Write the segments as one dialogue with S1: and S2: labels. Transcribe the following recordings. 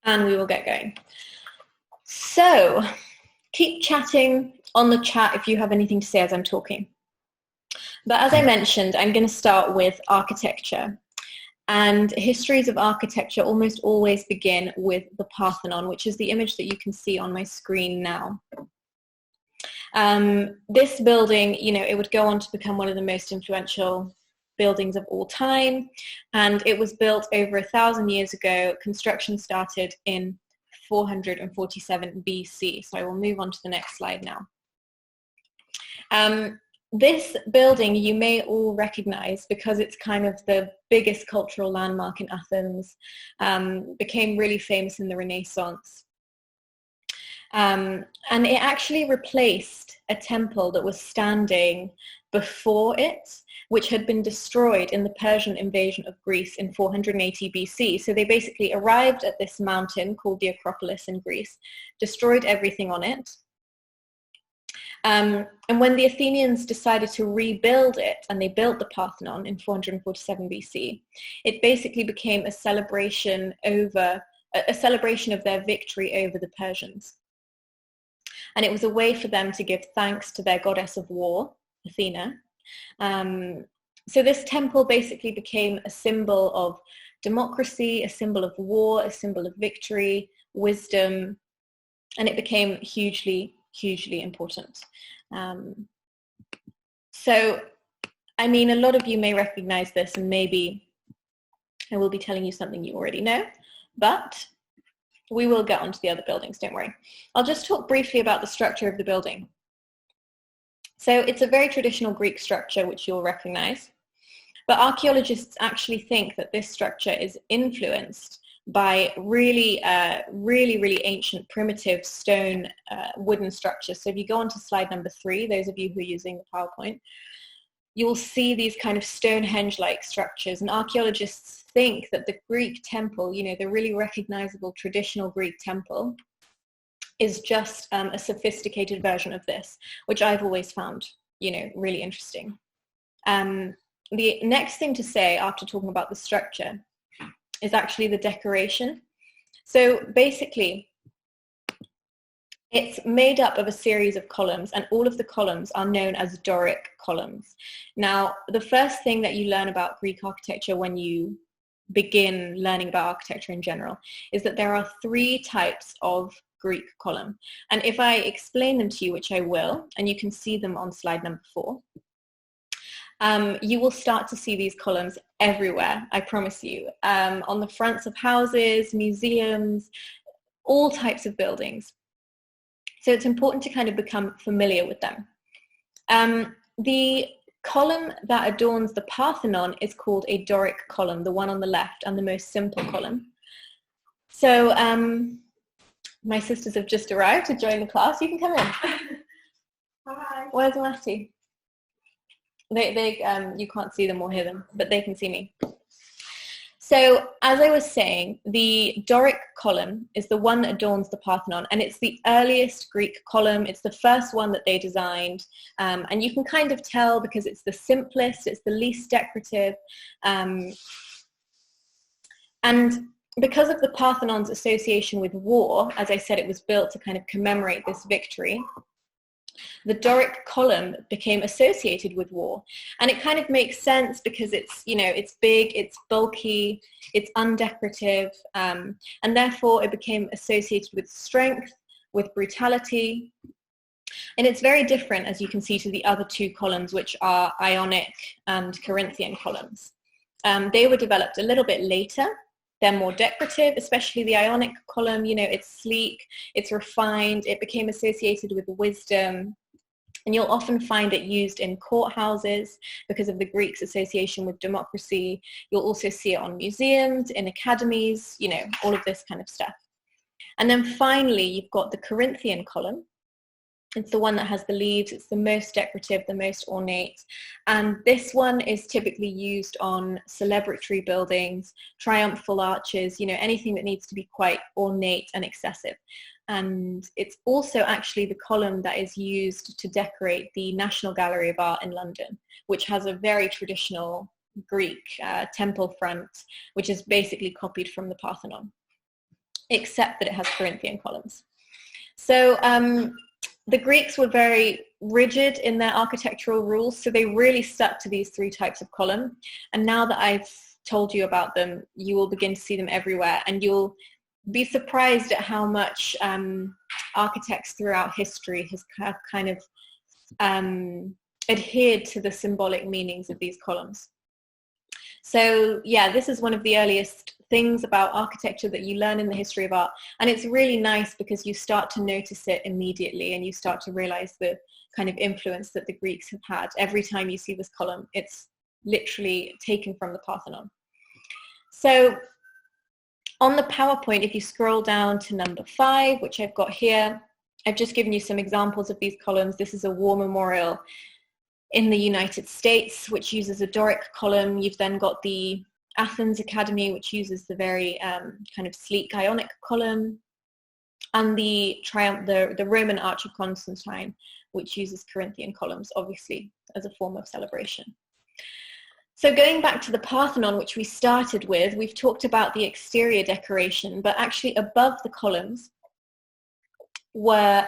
S1: And we will get going. So keep chatting on the chat if you have anything to say as I'm talking. But as I mentioned, I'm going to start with architecture. And histories of architecture almost always begin with the Parthenon, which is the image that you can see on my screen now. This building, it would go on to become one of the most influential buildings of all time, and it was built over 1,000 years ago. Construction started in 447 BC. So I will move on to the next slide now. This building you may all recognize because it's kind of the biggest cultural landmark in Athens, became really famous in the Renaissance. And it actually replaced a temple that was standing before it, which had been destroyed in the Persian invasion of Greece in 480 BC. So they basically arrived at this mountain called the Acropolis in Greece, destroyed everything on it. And when the Athenians decided to rebuild it, and they built the Parthenon in 447 BC, it basically became a celebration of their victory over the Persians. And it was a way for them to give thanks to their goddess of war, Athena. So this temple basically became a symbol of democracy, a symbol of war, a symbol of victory, wisdom, and it became hugely important. So, I mean, a lot of you may recognize this, and maybe I will be telling you something you already know, but we will get on to the other buildings, don't worry. I'll just talk briefly about the structure of the building. So it's a very traditional Greek structure, which you'll recognize, but archaeologists actually think that this structure is influenced by really ancient primitive stone wooden structures. So if you go on to slide number 3, those of you who are using the PowerPoint, you'll see these kind of Stonehenge-like structures, and archaeologists think that the Greek temple, the really recognizable traditional Greek temple, is just a sophisticated version of this, which I've always found, really interesting. The next thing to say after talking about the structure is actually the decoration. So basically, it's made up of a series of columns, and all of the columns are known as Doric columns. Now, the first thing that you learn about Greek architecture when you begin learning about architecture in general is that there are 3 types of Greek column. And if I explain them to you, which I will, and you can see them on slide number 4, you will start to see these columns everywhere, I promise you, on the fronts of houses, museums, all types of buildings. So it's important to kind of become familiar with them. The column that adorns the Parthenon is called a Doric column, the one on the left, and the most simple column. So my sisters have just arrived to join the class. You can come in.
S2: Hi.
S1: Where's Matty? You can't see them or hear them, but they can see me. So as I was saying, the Doric column is the one that adorns the Parthenon, and it's the earliest Greek column. It's the first one that they designed, and you can kind of tell because it's the simplest, it's the least decorative, and because of the Parthenon's association with war, as I said, it was built to kind of commemorate this victory. The Doric column became associated with war, and it kind of makes sense because it's, it's big, it's bulky, it's undecorative, and therefore it became associated with strength, with brutality, and it's very different, as you can see, to the other 2 columns, which are Ionic and Corinthian columns. They were developed a little bit later. They're more decorative, especially the Ionic column, it's sleek, it's refined, it became associated with wisdom, and you'll often find it used in courthouses because of the Greeks' association with democracy. You'll also see it on museums, in academies, all of this kind of stuff. And then finally, you've got the Corinthian column. It's the one that has the leaves. It's the most decorative, the most ornate. And this one is typically used on celebratory buildings, triumphal arches, anything that needs to be quite ornate and excessive. And it's also actually the column that is used to decorate the National Gallery of Art in London, which has a very traditional Greek temple front, which is basically copied from the Parthenon. except that it has Corinthian columns. So the Greeks were very rigid in their architectural rules, so they really stuck to these three types of column. And now that I've told you about them, you will begin to see them everywhere, and you'll be surprised at how much architects throughout history have kind of adhered to the symbolic meanings of these columns. So yeah, this is one of the earliest things about architecture that you learn in the history of art, and it's really nice because you start to notice it immediately, and you start to realize the kind of influence that the Greeks have had. Every time you see this column, it's literally taken from the Parthenon. So on the PowerPoint, if you scroll down to number 5, which I've got here, I've just given you some examples of these columns. This is a war memorial in the United States, which uses a Doric column. You've then got the Athens Academy, which uses the very kind of sleek Ionic column, and the Roman Arch of Constantine, which uses Corinthian columns, obviously, as a form of celebration. So going back to the Parthenon, which we started with, we've talked about the exterior decoration, but actually above the columns were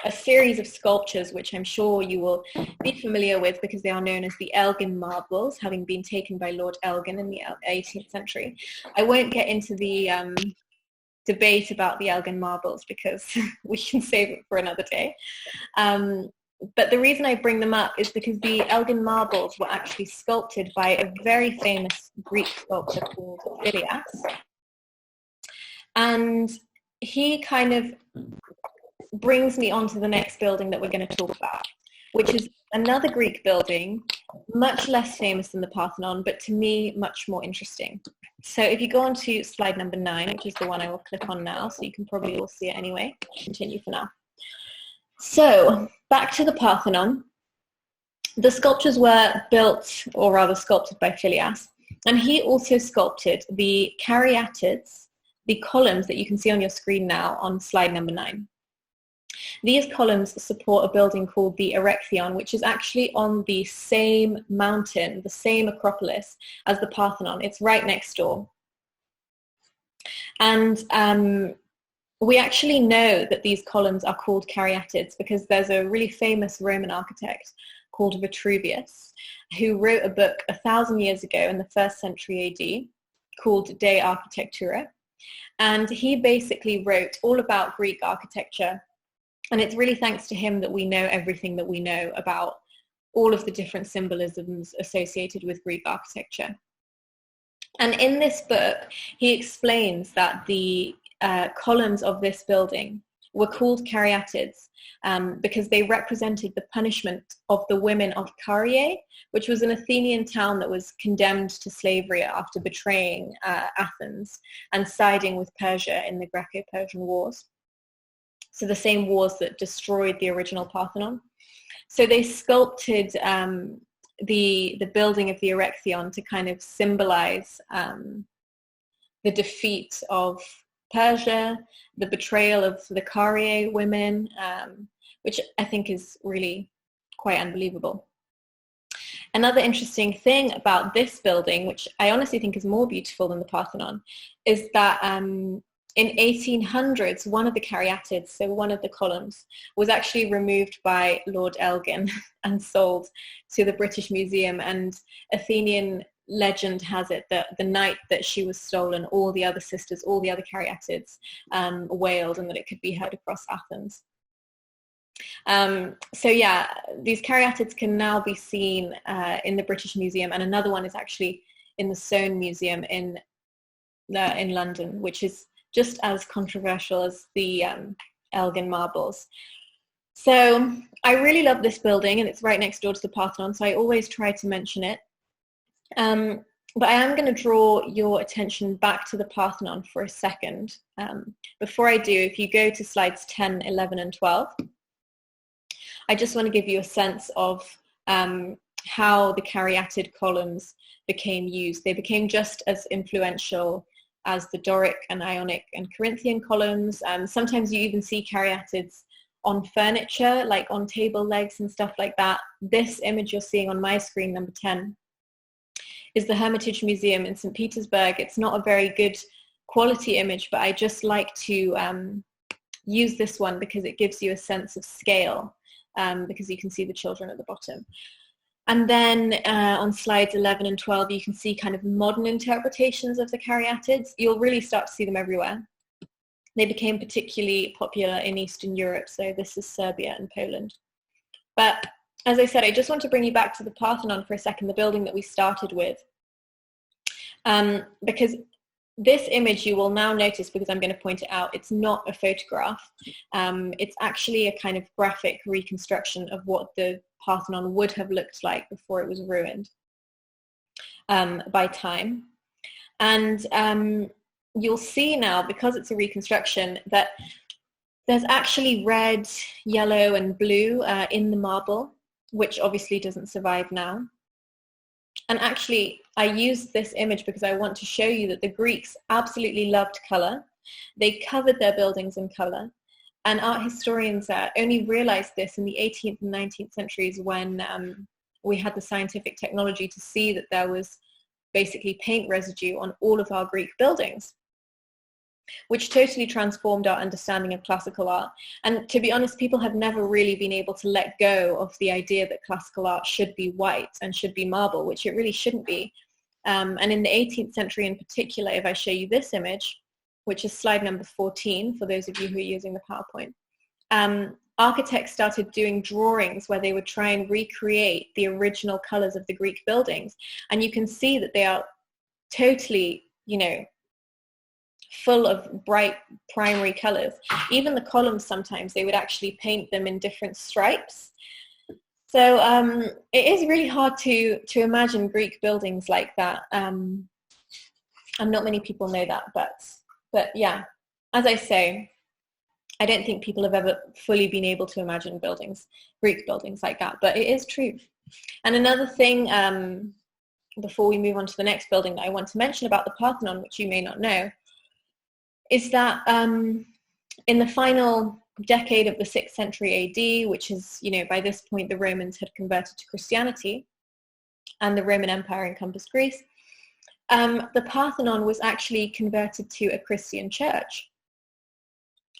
S1: a series of sculptures, which I'm sure you will be familiar with because they are known as the Elgin marbles, having been taken by Lord Elgin in the 18th century. I won't get into the debate about the Elgin marbles because we can save it for another day. But the reason I bring them up is because the Elgin marbles were actually sculpted by a very famous Greek sculptor called Phidias. And he kind of brings me on to the next building that we're going to talk about, which is another Greek building, much less famous than the Parthenon, but to me, much more interesting. So if you go on to slide number 9, which is the one I will click on now, so you can probably all see it anyway. Continue for now. So back to the Parthenon. The sculptures were built, or rather sculpted by Phidias, and he also sculpted the caryatids, the columns that you can see on your screen now on slide number 9. These columns support a building called the Erechtheion, which is actually on the same mountain, the same Acropolis as the Parthenon. It's right next door. And we actually know that these columns are called caryatids because there's a really famous Roman architect called Vitruvius who wrote a book 1,000 years ago in the 1st century AD called De Architectura. And he basically wrote all about Greek architecture. And it's really thanks to him that we know everything that we know about all of the different symbolisms associated with Greek architecture. And in this book, he explains that the columns of this building were called caryatids because they represented the punishment of the women of Caria, which was an Athenian town that was condemned to slavery after betraying Athens and siding with Persia in the Greco-Persian Wars. So the same wars that destroyed the original Parthenon. So they sculpted the building of the Erechtheion to kind of symbolize the defeat of Persia, the betrayal of the Caria women, which I think is really quite unbelievable. Another interesting thing about this building, which I honestly think is more beautiful than the Parthenon, is that in 1800s, one of the caryatids, so one of the columns, was actually removed by Lord Elgin and sold to the British Museum. And Athenian legend has it that the night that she was stolen, all the other sisters, all the other caryatids wailed, and that it could be heard across Athens. So yeah, these caryatids can now be seen in the British Museum, and another one is actually in the Soane Museum in London, which is just as controversial as the Elgin marbles. So I really love this building, and it's right next door to the Parthenon, so I always try to mention it. But I am going to draw your attention back to the Parthenon for a second. Before I do, if you go to slides 10, 11, and 12, I just want to give you a sense of how the caryatid columns became used. They became just as influential as the Doric and Ionic and Corinthian columns. Sometimes you even see caryatids on furniture, like on table legs and stuff like that. This image you're seeing on my screen, number 10, is the Hermitage Museum in St. Petersburg. It's not a very good quality image, but I just like to use this one because it gives you a sense of scale, because you can see the children at the bottom. And then on slides 11 and 12, you can see kind of modern interpretations of the caryatids. You'll really start to see them everywhere. They became particularly popular in Eastern Europe, so this is Serbia and Poland. But as I said, I just want to bring you back to the Parthenon for a second, the building that we started with. Because this image, you will now notice, because I'm going to point it out, it's not a photograph. It's actually a kind of graphic reconstruction of what the Parthenon would have looked like before it was ruined by time. And you'll see now, because it's a reconstruction, that there's actually red, yellow and blue in the marble, which obviously doesn't survive now. And actually, I used this image because I want to show you that the Greeks absolutely loved colour. They covered their buildings in colour. And art historians only realized this in the 18th and 19th centuries when we had the scientific technology to see that there was basically paint residue on all of our Greek buildings, which totally transformed our understanding of classical art. And to be honest, people have never really been able to let go of the idea that classical art should be white and should be marble, which it really shouldn't be. And in the 18th century in particular, if I show you this image, which is slide number 14, for those of you who are using the PowerPoint, architects started doing drawings where they would try and recreate the original colors of the Greek buildings. And you can see that they are totally, full of bright primary colors. Even the columns, sometimes they would actually paint them in different stripes. So it is really hard to imagine Greek buildings like that. And not many people know that, but yeah, as I say, I don't think people have ever fully been able to imagine Greek buildings like that, but it is true. And another thing, before we move on to the next building, that I want to mention about the Parthenon, which you may not know, is that in the final decade of the 6th century AD, which is, by this point the Romans had converted to Christianity and the Roman Empire encompassed Greece, the Parthenon was actually converted to a Christian church.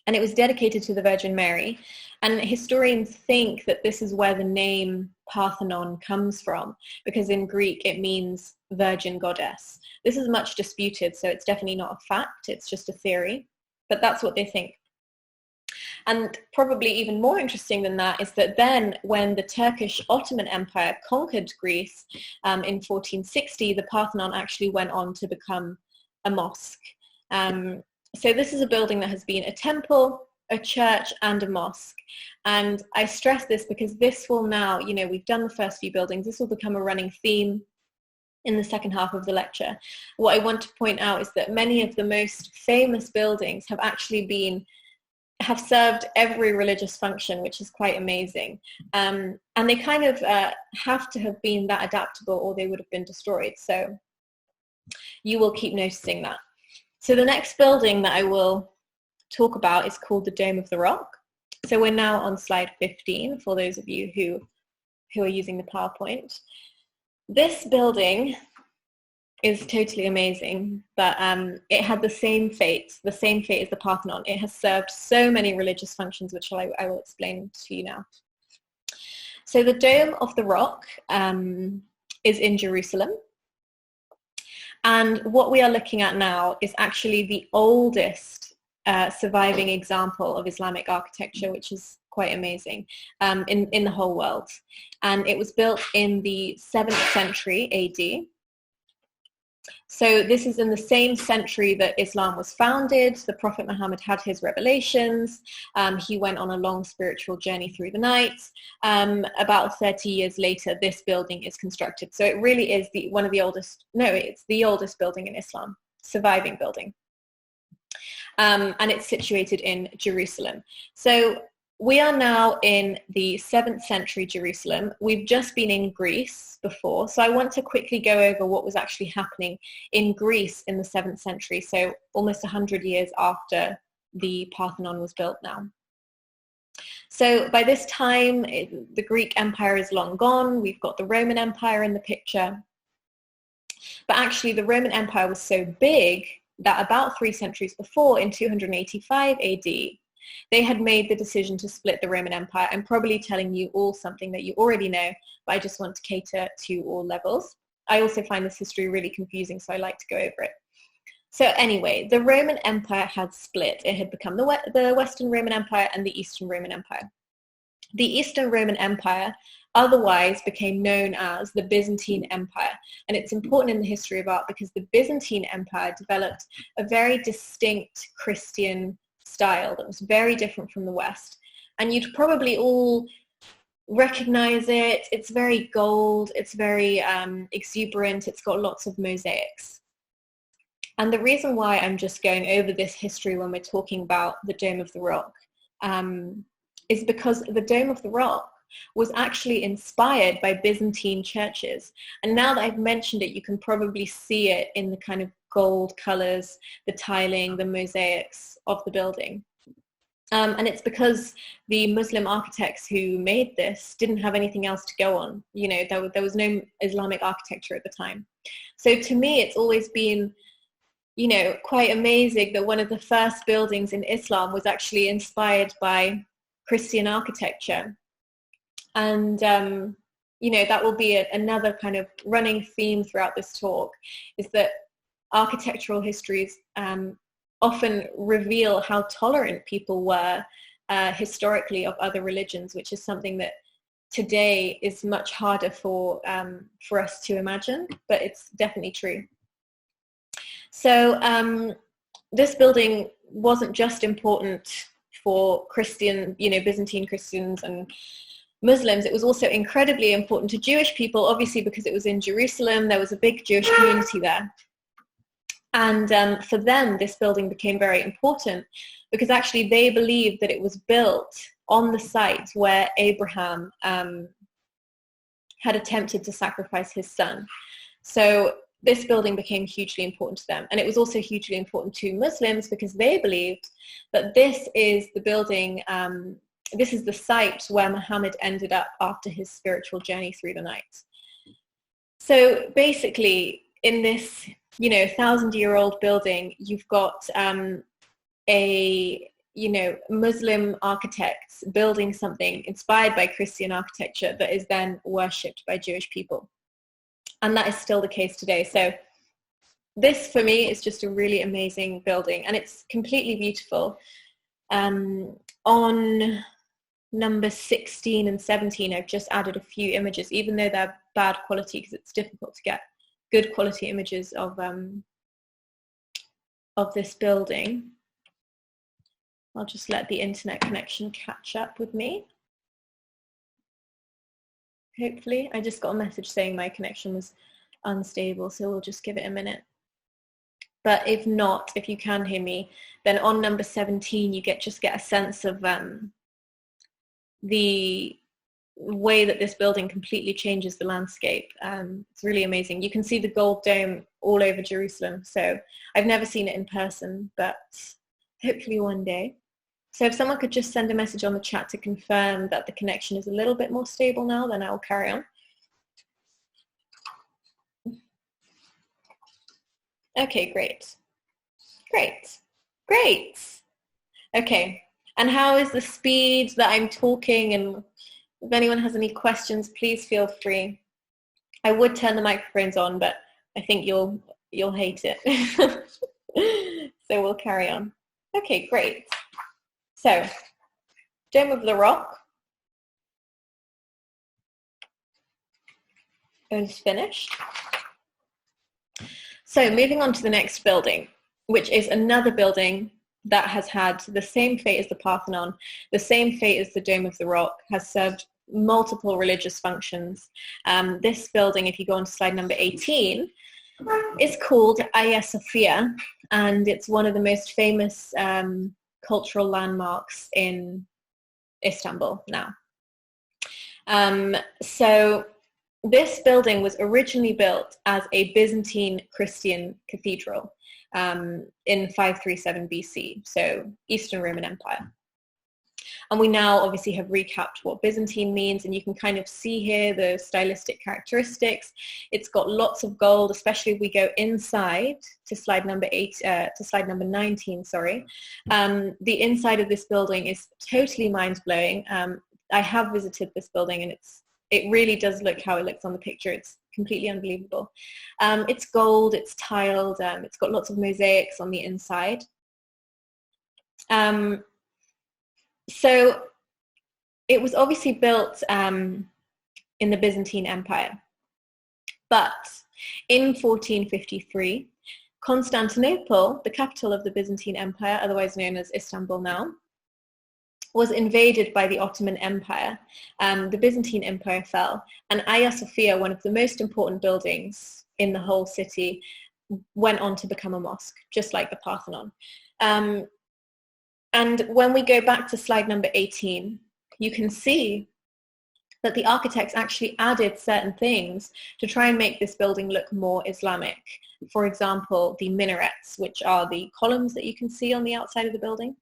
S1: And it was dedicated to the Virgin Mary. And historians think that this is where the name Parthenon comes from, because in Greek it means virgin goddess. This is much disputed, so it's definitely not a fact, it's just a theory, but that's what they think. And probably even more interesting than that is that then when the Turkish Ottoman Empire conquered Greece in 1460, the Parthenon actually went on to become a mosque. So this is a building that has been a temple, a church and a mosque. And I stress this because this will now, we've done the first few buildings, this will become a running theme in the second half of the lecture. What I want to point out is that many of the most famous buildings have actually have served every religious function, which is quite amazing. And they kind of have to have been that adaptable or they would have been destroyed. So you will keep noticing that. So the next building that I will talk about is called the Dome of the Rock. So we're now on slide 15 for those of you who are using the PowerPoint. This building is totally amazing, but it had the same fate as the Parthenon. It has served so many religious functions, which I will explain to you now. So the Dome of the Rock is in Jerusalem. And what we are looking at now is actually the oldest surviving example of Islamic architecture, which is quite amazing, in the whole world. And it was built in the 7th century AD. So this is in the same century that Islam was founded. The Prophet Muhammad had his revelations. He went on a long spiritual journey through the night. About 30 years later, this building is constructed. So it really is it's the oldest building in Islam, surviving building. And it's situated in Jerusalem. So we are now in the 7th century Jerusalem. We've just been in Greece before, so I want to quickly go over what was actually happening in Greece in the 7th century, so almost 100 years after the Parthenon was built now. So by this time, the Greek Empire is long gone. We've got the Roman Empire in the picture. But actually, the Roman Empire was so big that about 3 centuries before, in 285 AD, they had made the decision to split the Roman Empire. I'm probably telling you all something that you already know, but I just want to cater to all levels. I also find this history really confusing, so I like to go over it. So anyway, the Roman Empire had split. It had become the Western Roman Empire and the Eastern Roman Empire. The Eastern Roman Empire otherwise became known as the Byzantine Empire. And it's important in the history of art because the Byzantine Empire developed a very distinct Christian style that was very different from the West. And you'd probably all recognize it. It's very gold, it's very exuberant, it's got lots of mosaics. And the reason why I'm just going over this history when we're talking about the Dome of the Rock is because the Dome of the Rock was actually inspired by Byzantine churches. And now that I've mentioned it, you can probably see it in the kind of gold colors, the tiling, the mosaics of the building. And it's because the Muslim architects who made this didn't have anything else to go on. You know, there was no Islamic architecture at the time. So to me, it's always been, you know, quite amazing that one of the first buildings in Islam was actually inspired by Christian architecture. And, you know, that will be another kind of running theme throughout this talk, is that architectural histories often reveal how tolerant people were historically of other religions, which is something that today is much harder for us to imagine, but it's definitely true. So this building wasn't just important for Christian, you know, Byzantine Christians and Muslims. It was also incredibly important to Jewish people, obviously because it was in Jerusalem. There was a big Jewish community there. And for them, this building became very important because actually they believed that it was built on the site where Abraham had attempted to sacrifice his son. So this building became hugely important to them. And it was also hugely important to Muslims because they believed that this is the building, this is the site where Muhammad ended up after his spiritual journey through the night. So basically, in this, you know, 1,000-year-old building, you've got you know, Muslim architects building something inspired by Christian architecture that is then worshipped by Jewish people. And that is still the case today. So this, for me, is just a really amazing building, and it's completely beautiful. On number 16 and 17, I've just added a few images, even though they're bad quality, because it's difficult to get good quality images of this building. I'll just let the internet connection catch up with me. Hopefully. I just got a message saying my connection was unstable, so we'll just give it a minute. But if not, if you can hear me, then on number 17 you just get a sense of the way that this building completely changes the landscape. It's really amazing. You can see the gold dome all over Jerusalem. So I've never seen it in person, but hopefully one day. So if someone could just send a message on the chat to confirm that the connection is a little bit more stable now, then I'll carry on. Okay, great. Great. Great. Okay. And how is the speed that I'm talking? And if anyone has any questions, please feel free. I would turn the microphones on, but I think you'll hate it. So we'll carry on. Okay, great. So, Dome of the Rock is finished. So moving on to the next building, which is another building that has had the same fate as the Parthenon, the same fate as the Dome of the Rock, has served multiple religious functions. This building, if you go on to slide number 18, is called Hagia Sophia, and it's one of the most famous cultural landmarks in Istanbul now. So this building was originally built as a Byzantine Christian cathedral in 537 BC, so Eastern Roman Empire. And we now obviously have recapped what Byzantine means, and you can kind of see here the stylistic characteristics. It's got lots of gold, especially if we go inside to slide number 19, sorry. The inside of this building is totally mind-blowing. I have visited this building, and it really does look how it looks on the picture. It's completely unbelievable. It's gold, it's tiled, it's got lots of mosaics on the inside. So it was obviously built in the Byzantine Empire. But in 1453, Constantinople, the capital of the Byzantine Empire, otherwise known as Istanbul now, was invaded by the Ottoman Empire. The Byzantine Empire fell, and Hagia Sophia, one of the most important buildings in the whole city, went on to become a mosque, just like the Parthenon. And when we go back to slide number 18, you can see that the architects actually added certain things to try and make this building look more Islamic. For example, the minarets, which are the columns that you can see on the outside of the building.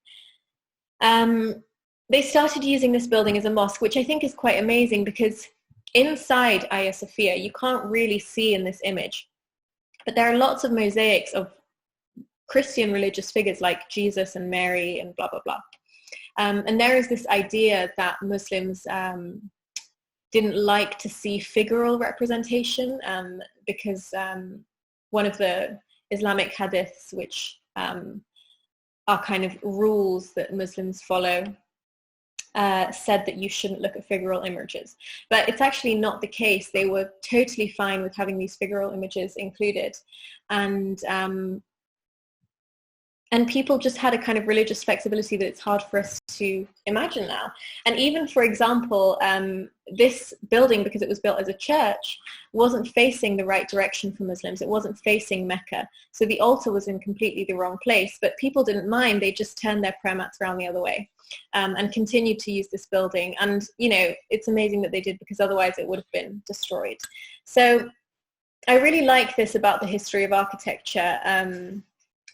S1: They started using this building as a mosque, which I think is quite amazing, because inside Hagia Sophia, you can't really see in this image, but there are lots of mosaics of Christian religious figures like Jesus and Mary and blah, blah, blah. And there is this idea that Muslims didn't like to see figural representation because one of the Islamic hadiths, which are kind of rules that Muslims follow, said that you shouldn't look at figural images. But it's actually not the case. They were totally fine with having these figural images included. And people just had a kind of religious flexibility that it's hard for us to imagine now. And even, for example, this building, because it was built as a church, wasn't facing the right direction for Muslims. It wasn't facing Mecca. So the altar was in completely the wrong place. But people didn't mind. They just turned their prayer mats around the other way and continued to use this building. And, you know, it's amazing that they did, because otherwise it would have been destroyed. So I really like this about the history of architecture.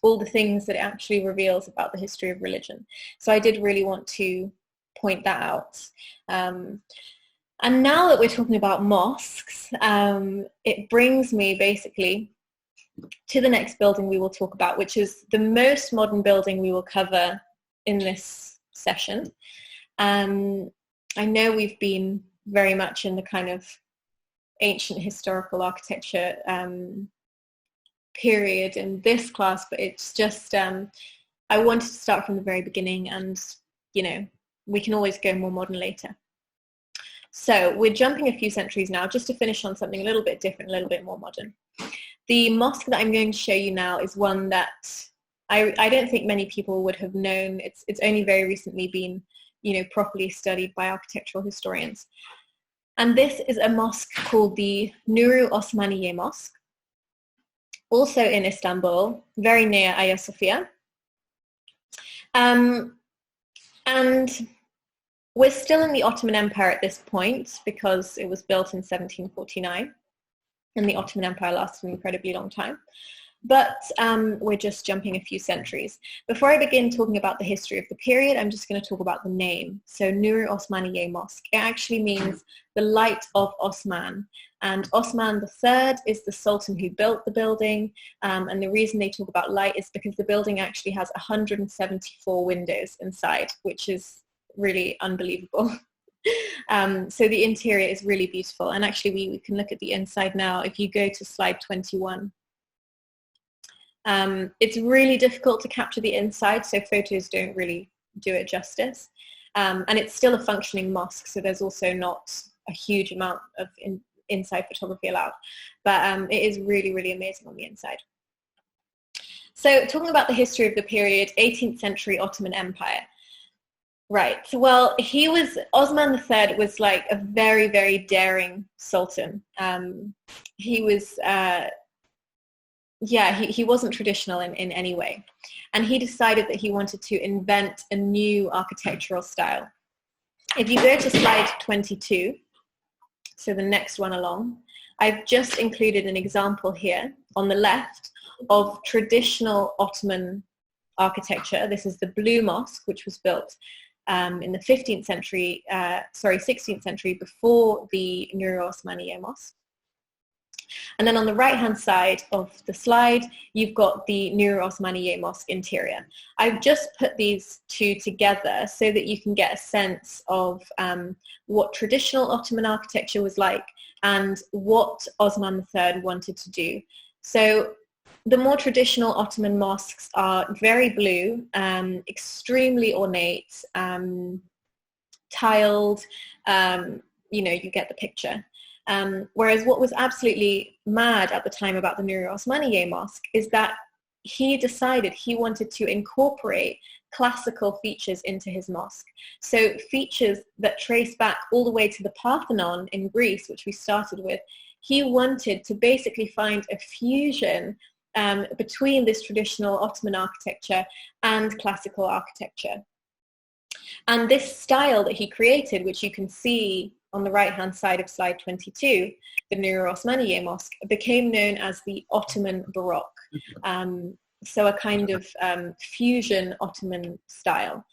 S1: All the things that it actually reveals about the history of religion. So I did really want to point that out. And now that we're talking about mosques, it brings me basically to the next building we will talk about, which is the most modern building we will cover in this session. I know we've been very much in the kind of ancient historical architecture period in this class, but it's just I wanted to start from the very beginning, and you know, we can always go more modern later. So we're jumping a few centuries now just to finish on something a little bit different, a little bit more modern. The mosque that I'm going to show you now is one that I don't think many people would have known. It's only very recently been, you know, properly studied by architectural historians. And this is a mosque called the Nuri Osmani Mosque, also in Istanbul, very near Hagia Sophia. And we're still in the Ottoman Empire at this point, because it was built in 1749, and the Ottoman Empire lasted an incredibly long time. But we're just jumping a few centuries. Before I begin talking about the history of the period, I'm just going to talk about the name. So Nuri Osmani Mosque, it actually means the light of Osman. And Osman III is the sultan who built the building. And the reason they talk about light is because the building actually has 174 windows inside, which is really unbelievable. So the interior is really beautiful. And actually we can look at the inside now. If you go to slide 21. It's really difficult to capture the inside, so photos don't really do it justice. And it's still a functioning mosque, so there's also not a huge amount of inside photography allowed. But it is really, really amazing on the inside. So talking about the history of the period, 18th century Ottoman Empire. Right, well, Osman III was like a very, very daring sultan. He was... he wasn't traditional in any way. And he decided that he wanted to invent a new architectural style. If you go to slide 22, so the next one along, I've just included an example here on the left of traditional Ottoman architecture. This is the Blue Mosque, which was built in the 16th century, before the Nur Osmani Mosque. And then on the right-hand side of the slide, you've got the Nur Osmani Mosque interior. I've just put these two together so that you can get a sense of what traditional Ottoman architecture was like and what Osman III wanted to do. So the more traditional Ottoman mosques are very blue, extremely ornate, tiled, you get the picture. Whereas what was absolutely mad at the time about the Nur Osmani Mosque is that he decided he wanted to incorporate classical features into his mosque. So features that trace back all the way to the Parthenon in Greece, which we started with. He wanted to basically find a fusion between this traditional Ottoman architecture and classical architecture. And this style that he created, which you can see on the right-hand side of slide 22, the Nur Osmani Mosque, became known as the Ottoman Baroque. So a kind of fusion Ottoman style.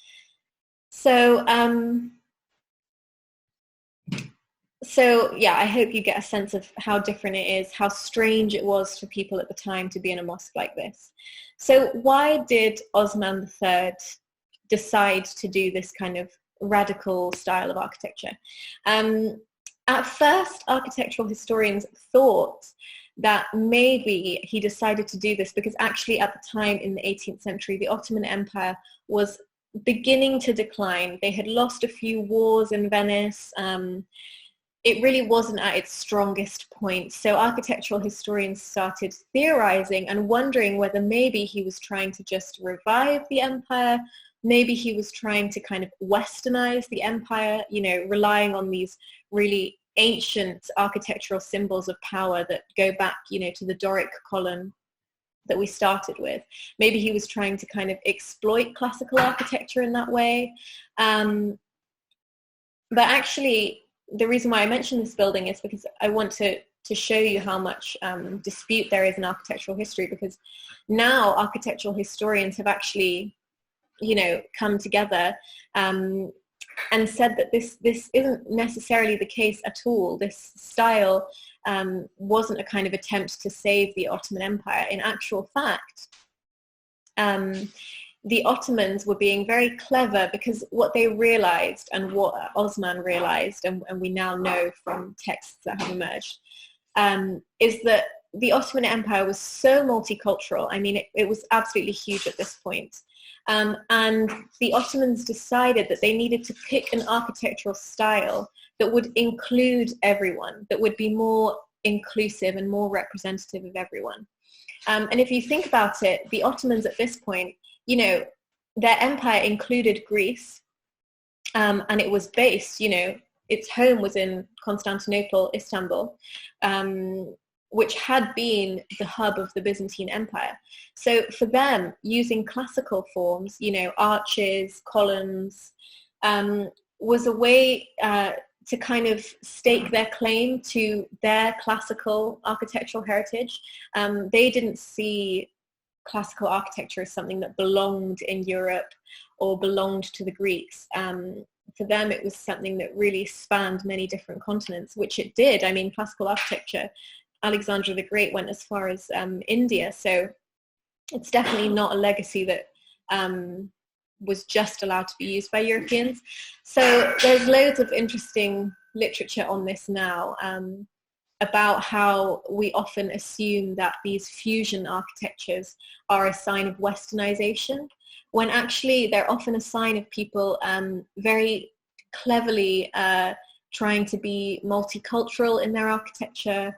S1: So yeah, I hope you get a sense of how different it is, how strange it was for people at the time to be in a mosque like this. So why did Osman III decide to do this kind of radical style of architecture? At first, architectural historians thought that maybe he decided to do this because actually at the time in the 18th century, the Ottoman Empire was beginning to decline. They had lost a few wars in Venice. It really wasn't at its strongest point. So architectural historians started theorizing and wondering whether maybe he was trying to just revive the empire. Maybe he was trying to kind of westernize the empire, relying on these really ancient architectural symbols of power that go back, to the Doric Column that we started with. Maybe he was trying to kind of exploit classical architecture in that way. But actually, the reason why I mention this building is because I want to show you how much dispute there is in architectural history, because now architectural historians have actually come together and said that this isn't necessarily the case at all. This style wasn't a kind of attempt to save the Ottoman Empire. In actual fact, the Ottomans were being very clever, because what they realized and what Osman realized, and we now know from texts that have emerged, is that the Ottoman Empire was so multicultural. I mean, it was absolutely huge at this point. And the Ottomans decided that they needed to pick an architectural style that would include everyone, that would be more inclusive and more representative of everyone. And if you think about it, the Ottomans at this point, their empire included Greece, and it was based, its home was in Constantinople, Istanbul, which had been the hub of the Byzantine Empire. So for them, using classical forms, arches, columns, was a way to kind of stake their claim to their classical architectural heritage. They didn't see classical architecture as something that belonged in Europe or belonged to the Greeks. For them, it was something that really spanned many different continents, which it did. I mean, classical architecture, Alexander the Great went as far as India, so it's definitely not a legacy that was just allowed to be used by Europeans. So there's loads of interesting literature on this now, about how we often assume that these fusion architectures are a sign of westernization, when actually they're often a sign of people very cleverly trying to be multicultural in their architecture,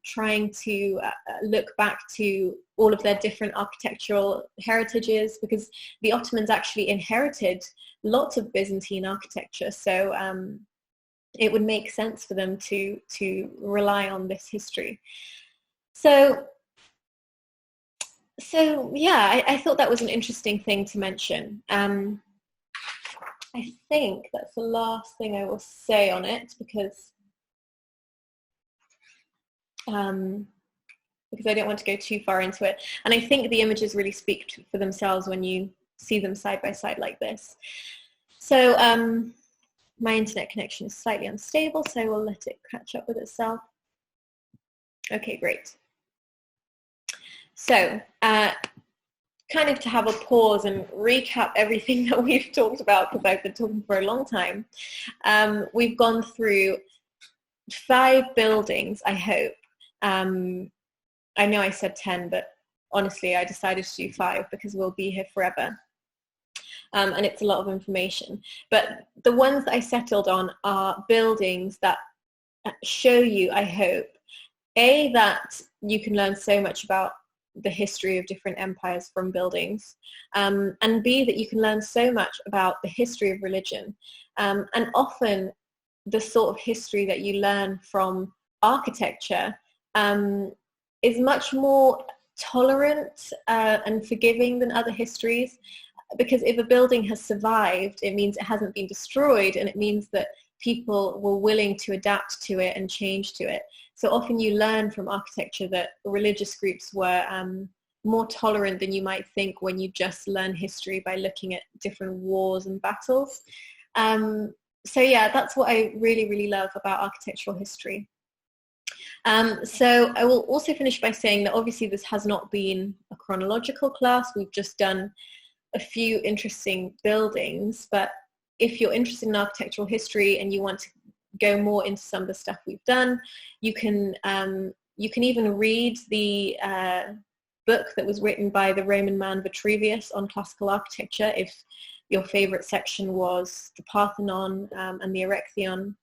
S1: trying to look back to all of their different architectural heritages, because the Ottomans actually inherited lots of Byzantine architecture. So it would make sense for them to rely on this history. So yeah, I thought that was an interesting thing to mention. I think that's the last thing I will say on it, because I don't want to go too far into it. And I think the images really speak for themselves when you see them side by side like this. So my internet connection is slightly unstable, so we'll let it catch up with itself. Okay, great. So kind of to have a pause and recap everything that we've talked about, because I've been talking for a long time. We've gone through 5 buildings, I hope. I know I said 10, but honestly, I decided to do 5 because we'll be here forever. And it's a lot of information. But the ones that I settled on are buildings that show you, I hope, A, that you can learn so much about the history of different empires from buildings, and B, that you can learn so much about the history of religion. And often the sort of history that you learn from architecture is much more tolerant and forgiving than other histories, because if a building has survived, it means it hasn't been destroyed, and it means that people were willing to adapt to it and change to it. So often you learn from architecture that religious groups were more tolerant than you might think when you just learn history by looking at different wars and battles. So yeah, that's what I really, really love about architectural history. So I will also finish by saying that obviously this has not been a chronological class. We've just done a few interesting buildings, but if you're interested in architectural history and you want to go more into some of the stuff we've done, you can even read the book that was written by the Roman man Vitruvius on classical architecture, if your favorite section was the Parthenon and the Erechtheion.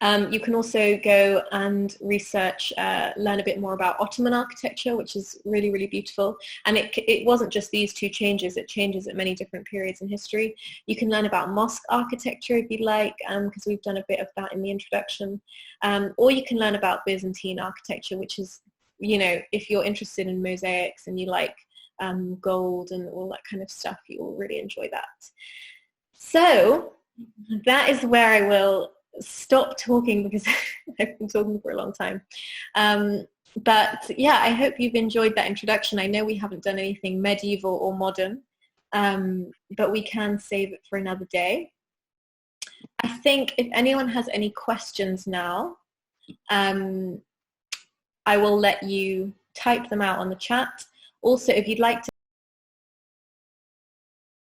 S1: You can also go and research, learn a bit more about Ottoman architecture, which is really, really beautiful. And it wasn't just these 2 changes, it changes at many different periods in history. You can learn about mosque architecture if you'd like, because we've done a bit of that in the introduction. Or you can learn about Byzantine architecture, which is, you know, if you're interested in mosaics and you like gold and all that kind of stuff, you'll really enjoy that. So that is where I will stop talking, because I've been talking for a long time. But yeah, I hope you've enjoyed that introduction. I know we haven't done anything medieval or modern, but we can save it for another day. I think if anyone has any questions now, I will let you type them out on the chat. Also, if you'd like